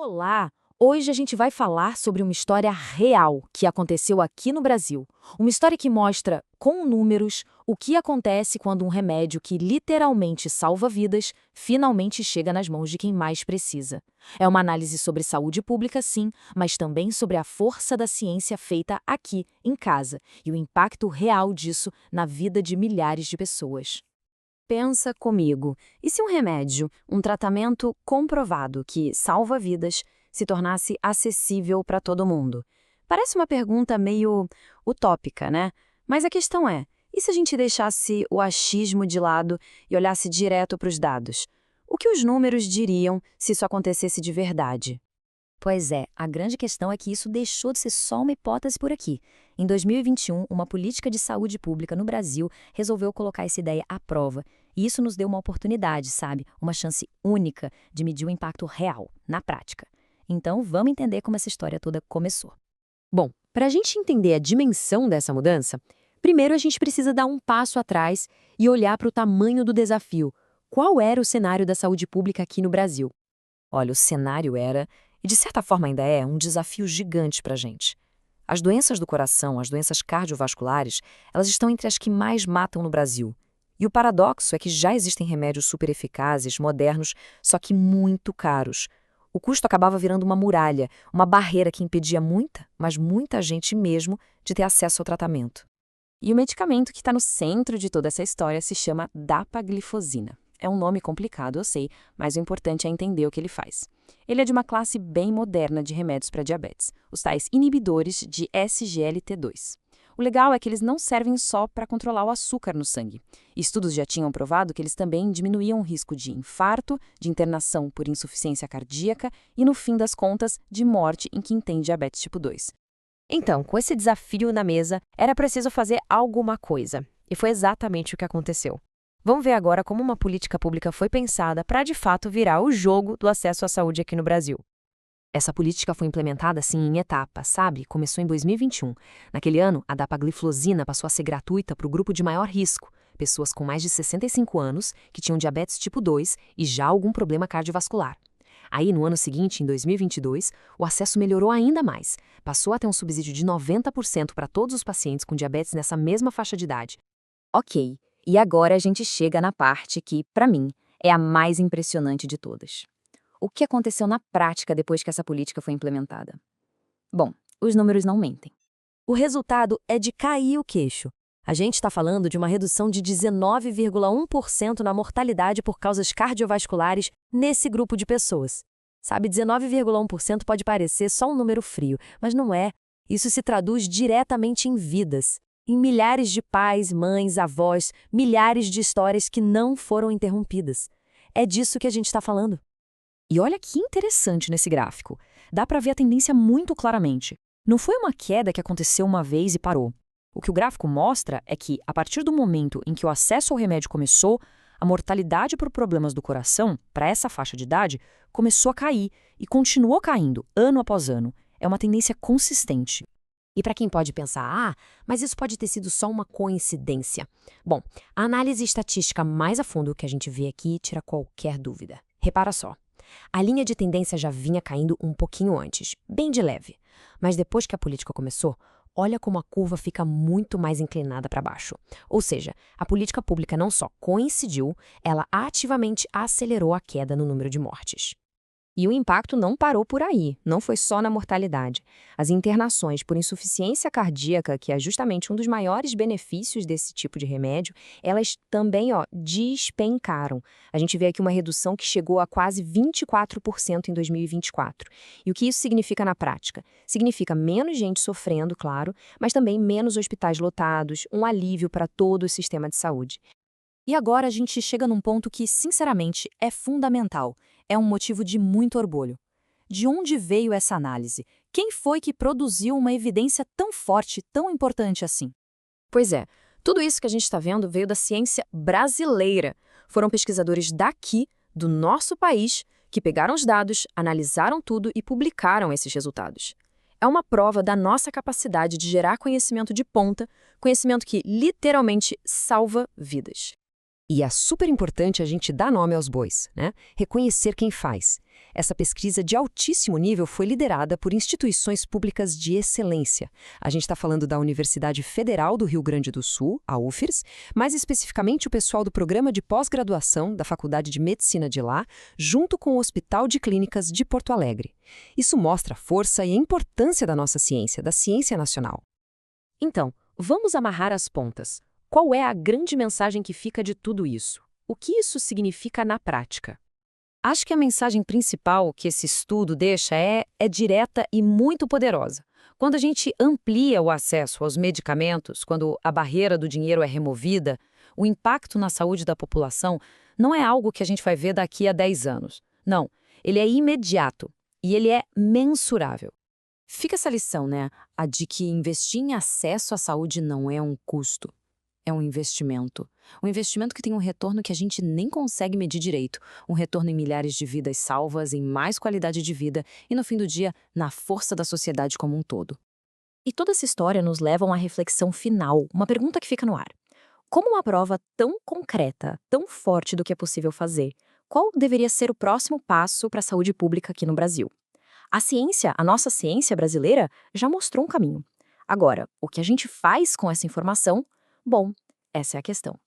Olá! Hoje a gente vai falar sobre uma história real que aconteceu aqui no Brasil. Uma história que mostra, com números, o que acontece quando um remédio que literalmente salva vidas finalmente chega nas mãos de quem mais precisa. É uma análise sobre saúde pública, sim, mas também sobre a força da ciência feita aqui, em casa, e o impacto real disso na vida de milhares de pessoas. Pensa comigo, e se um remédio, um tratamento comprovado que salva vidas, se tornasse acessível para todo mundo? Parece uma pergunta meio utópica, né? Mas a questão é, e se a gente deixasse o achismo de lado e olhasse direto para os dados? O que os números diriam se isso acontecesse de verdade? Pois é, a grande questão é que isso deixou de ser só uma hipótese por aqui. Em 2021, uma política de saúde pública no Brasil resolveu colocar essa ideia à prova. E isso nos deu uma oportunidade, sabe? Uma chance única de medir o impacto real, na prática. Então, vamos entender como essa história toda começou. Bom, para a gente entender a dimensão dessa mudança, primeiro a gente precisa dar um passo atrás e olhar para o tamanho do desafio. Qual era o cenário da saúde pública aqui no Brasil? Olha, o cenário era, e de certa forma ainda é, um desafio gigante para a gente. As doenças do coração, as doenças cardiovasculares, elas estão entre as que mais matam no Brasil. E o paradoxo é que já existem remédios super eficazes, modernos, só que muito caros. O custo acabava virando uma muralha, uma barreira que impedia muita, mas muita gente mesmo, de ter acesso ao tratamento. E o medicamento que está no centro de toda essa história se chama dapaglifosina. É um nome complicado, eu sei, mas o importante é entender o que ele faz. Ele é de uma classe bem moderna de remédios para diabetes, os tais inibidores de SGLT2. O legal é que eles não servem só para controlar o açúcar no sangue. Estudos já tinham provado que eles também diminuíam o risco de infarto, de internação por insuficiência cardíaca e, no fim das contas, de morte em quem tem diabetes tipo 2. Então, com esse desafio na mesa, era preciso fazer alguma coisa. E foi exatamente o que aconteceu. Vamos ver agora como uma política pública foi pensada para, de fato, virar o jogo do acesso à saúde aqui no Brasil. Essa política foi implementada, assim, em etapas, sabe? Começou em 2021. Naquele ano, a dapagliflozina passou a ser gratuita para o grupo de maior risco, pessoas com mais de 65 anos que tinham diabetes tipo 2 e já algum problema cardiovascular. Aí, no ano seguinte, em 2022, o acesso melhorou ainda mais. Passou a ter um subsídio de 90% para todos os pacientes com diabetes nessa mesma faixa de idade. Ok, e agora a gente chega na parte que, para mim, é a mais impressionante de todas. O que aconteceu na prática depois que essa política foi implementada? Bom, os números não mentem. O resultado é de cair o queixo. A gente está falando de uma redução de 19,1% na mortalidade por causas cardiovasculares nesse grupo de pessoas. Sabe, 19,1% pode parecer só um número frio, mas não é. Isso se traduz diretamente em vidas, em milhares de pais, mães, avós, milhares de histórias que não foram interrompidas. É disso que a gente está falando. E olha que interessante nesse gráfico. Dá para ver a tendência muito claramente. Não foi uma queda que aconteceu uma vez e parou. O que o gráfico mostra é que, a partir do momento em que o acesso ao remédio começou, a mortalidade por problemas do coração, para essa faixa de idade, começou a cair e continuou caindo, ano após ano. É uma tendência consistente. E para quem pode pensar, mas isso pode ter sido só uma coincidência. Bom, a análise estatística mais a fundo que a gente vê aqui tira qualquer dúvida. Repara só. A linha de tendência já vinha caindo um pouquinho antes, bem de leve. Mas depois que a política começou, olha como a curva fica muito mais inclinada para baixo. Ou seja, a política pública não só coincidiu, ela ativamente acelerou a queda no número de mortes. E o impacto não parou por aí, não foi só na mortalidade. As internações por insuficiência cardíaca, que é justamente um dos maiores benefícios desse tipo de remédio, elas também, despencaram. A gente vê aqui uma redução que chegou a quase 24% em 2024. E o que isso significa na prática? Significa menos gente sofrendo, claro, mas também menos hospitais lotados, um alívio para todo o sistema de saúde. E agora a gente chega num ponto que, sinceramente, é fundamental. É um motivo de muito orgulho. De onde veio essa análise? Quem foi que produziu uma evidência tão forte, tão importante assim? Pois é, tudo isso que a gente está vendo veio da ciência brasileira. Foram pesquisadores daqui, do nosso país, que pegaram os dados, analisaram tudo e publicaram esses resultados. É uma prova da nossa capacidade de gerar conhecimento de ponta, conhecimento que literalmente salva vidas. E é super importante a gente dar nome aos bois, né? Reconhecer quem faz. Essa pesquisa de altíssimo nível foi liderada por instituições públicas de excelência. A gente está falando da Universidade Federal do Rio Grande do Sul, a UFRS, mais especificamente o pessoal do programa de pós-graduação da Faculdade de Medicina de lá, junto com o Hospital de Clínicas de Porto Alegre. Isso mostra a força e a importância da nossa ciência, da ciência nacional. Então, vamos amarrar as pontas. Qual é a grande mensagem que fica de tudo isso? O que isso significa na prática? Acho que a mensagem principal que esse estudo deixa é direta e muito poderosa. Quando a gente amplia o acesso aos medicamentos, quando a barreira do dinheiro é removida, o impacto na saúde da população não é algo que a gente vai ver daqui a 10 anos. Não, ele é imediato e ele é mensurável. Fica essa lição, né? A de que investir em acesso à saúde não é um custo. É um investimento. Um investimento que tem um retorno que a gente nem consegue medir direito. Um retorno em milhares de vidas salvas, em mais qualidade de vida e, no fim do dia, na força da sociedade como um todo. E toda essa história nos leva a uma reflexão final, uma pergunta que fica no ar. Como uma prova tão concreta, tão forte do que é possível fazer, qual deveria ser o próximo passo para a saúde pública aqui no Brasil? A ciência, a nossa ciência brasileira, já mostrou um caminho. Agora, o que a gente faz com essa informação? Bom, essa é a questão.